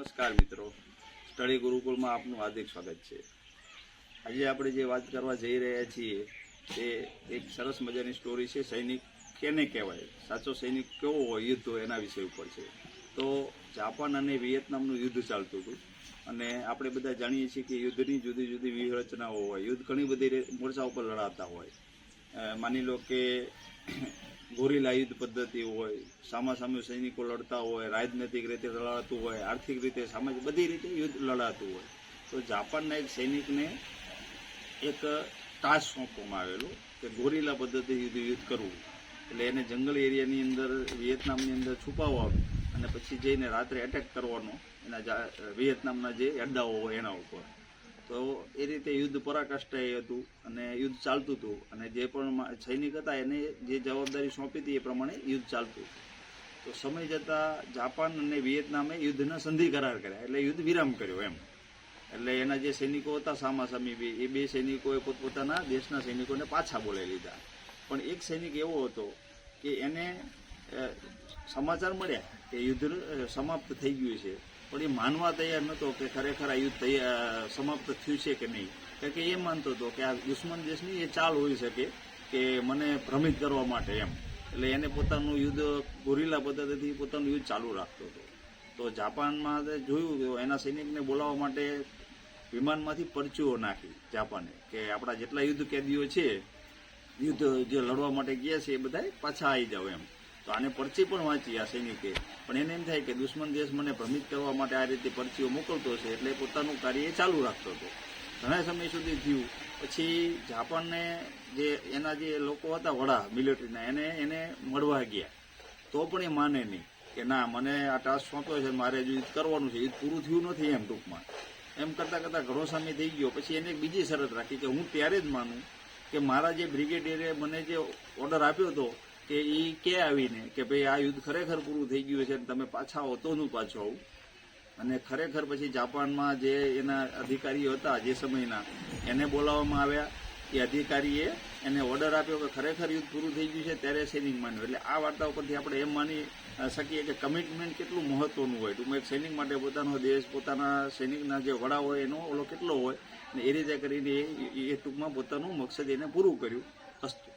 નમસ્કાર મિત્રો, સ્ટડી ગુરુકુળમાં આપનું હાર્દિક સ્વાગત છે। આજે આપણે જે વાત કરવા જઈ રહ્યા છીએ તે એક સરસ મજાની સ્ટોરી છે। સૈનિક કેને કહેવાય, સાચો સૈનિક કેવો હોય, યુદ્ધ હોય, એના વિષય ઉપર છે। તો જાપાન અને વિયેતનામનું યુદ્ધ ચાલતું હતું અને આપણે બધા જાણીએ છીએ કે યુદ્ધની જુદી જુદી વ્યૂહરચનાઓ હોય। યુદ્ધ ઘણી બધી મોરચા ઉપર લડાતા હોય। માની લો કે ગોરીલા યુદ્ધ પદ્ધતિ હોય, સામાસામે સૈનિકો લડતા હોય, રાજનૈતિક રીતે લડાતું હોય, આર્થિક રીતે, સામાજિક બધી રીતે યુદ્ધ લડાતું હોય। તો જાપાનના એક સૈનિકને એક ટાસ્ક સોંપવામાં આવેલો કે ગોરીલા પદ્ધતિ યુદ્ધ કરવું। એટલે એને જંગલ એરિયાની અંદર વિયેતનામની અંદર છુપાવવાનું અને પછી જઈને રાત્રે એટેક કરવાનો એના વિયેતનામના જે અડ્ડાઓ હોય એના ઉપર। તો એ રીતે યુદ્ધ પરાકાષ્ઠાએ હતું અને યુદ્ધ ચાલતું હતું અને જે પણ સૈનિક હતા એને જે જવાબદારી સોંપી હતી એ પ્રમાણે યુદ્ધ ચાલતું હતું। તો સમય જતાં જાપાન અને વિયેતનામે યુદ્ધના સંધિ કરાર કર્યા, એટલે યુદ્ધ વિરામ કર્યો એમ। એટલે એના જે સૈનિકો હતા સામાસામી એ બે સૈનિકોએ પોતપોતાના દેશના સૈનિકોને પાછા બોલાવી લીધા। પણ એક સૈનિક એવો હતો કે એને સમાચાર મળ્યા કે યુદ્ધ સમાપ્ત થઈ ગયું છે, પણ એ માનવા તૈયાર નહોતો કે ખરેખર આ યુદ્ધ સમાપ્ત થયું છે કે નહીં। કારણ કે એ માનતો હતો કે આ દુશ્મન દેશની એ ચાલ હોઈ શકે કે મને ભ્રમિત કરવા માટે એમ। એટલે એને પોતાનું યુદ્ધ ગોરીલા પદ્ધતિથી પોતાનું યુદ્ધ ચાલુ રાખતો હતો। તો જાપાનમાં જોયું કે એના સૈનિકને બોલાવવા માટે વિમાનમાંથી પરચીઓ નાખી જાપાને કે આપણા જેટલા યુદ્ધ કેદીઓ છે, યુદ્ધ જે લડવા માટે ગયા છે એ બધા પાછા આવી જાવ એમ। તો આને પરચી પણ વાંચી આ સૈનિકે, પણ એને એમ થાય કે દુશ્મન દેશ મને ભ્રમિત કરવા માટે આ રીતે પરચીઓ મોકલતો છે, એટલે પોતાનું કાર્ય એ ચાલુ રાખતો હતો। ઘણા સમય સુધી થયું પછી જાપાનને જે એના જે લોકો હતા વડા મિલિટરીના એને મળવા ગયા, તો પણ એ માને નહીં કે ના, મને આ ટાસ્ક સોંપ્યો છે, મારે જો યુદ્ધ કરવાનું છે, યુદ્ધ પૂરું થયું નથી એમ ટૂંકમાં। એમ કરતાં કરતાં ઘણો સમય થઈ ગયો પછી એને એક બીજી શરત રાખી કે હું ત્યારે જ માનું કે મારા જે બ્રિગેડિયરે મને જે ઓર્ડર આપ્યો હતો કે એ કે આવીને કે ભાઈ આ યુદ્ધ ખરેખર પૂરું થઈ ગયું છે અને તમે પાછા આવો તો હું પાછો આવું। અને ખરેખર પછી જાપાનમાં જે એના અધિકારીઓ હતા જે સમયના એને બોલાવવામાં આવ્યા। એ અધિકારીએ એને ઓર્ડર આપ્યો કે ખરેખર યુદ્ધ પૂરું થઈ ગયું છે ત્યારે સૈનિક માન્યો। એટલે આ વાર્તા ઉપરથી આપણે એમ માની શકીએ કે કમિટમેન્ટ કેટલું મહત્વનું હોય। ટૂંકમાં એક સૈનિક માટે પોતાનો દેશ, પોતાના સૈનિકના જે વડા હોય એનો ઓલો કેટલો હોય ને એ રીતે કરીને એ ટૂંકમાં પોતાનું મકસદ એને પૂરું કર્યું। અસ્તુ।